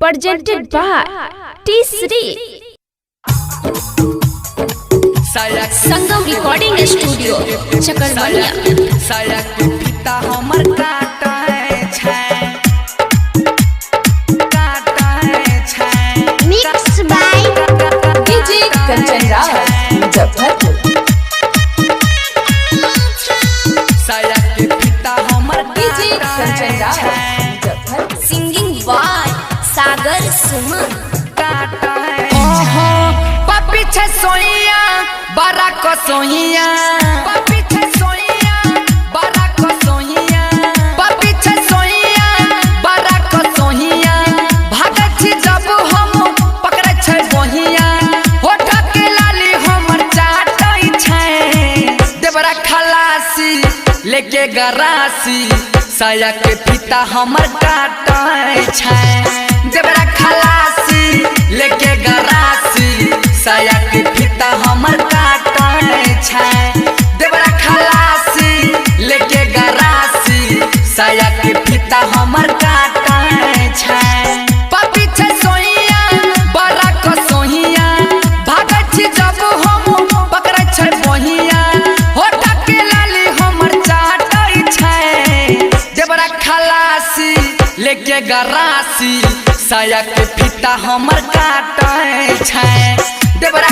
presented by T3 Sangam recording studio Chakarbaniya. Mix by DJ Kanchan Rawat Muzaffarpur. DJ Kanchan Rawat Muzaffarpur. Singing by Sagar Suman. पीछे सोइया बड़ा को सोइया, पीछे सोइया बड़ा को सोइया, पीछे सोइया बड़ा को सोइया। भागे छी जब हम पकड़े छै बोहिया, होठ के लाली हमर चाटै छै। देवरा खलासी लेके गरासी, साया के फीता हमर काटै छै। देवरा खलासी लेके गरासी, साया के फीता हमर काटै छै। देवरा खलासी लेके गरासी, साया के फीता हमर काटै छै। पीछे सोइया बड़ा को सोइया, भागै छी जब हम पकड़ै छै बोहिया, होठ के लाली हमर चाटै छै। देवरा खलासी लेके गरासी, साया के फीता हमर काटै छै। देवरा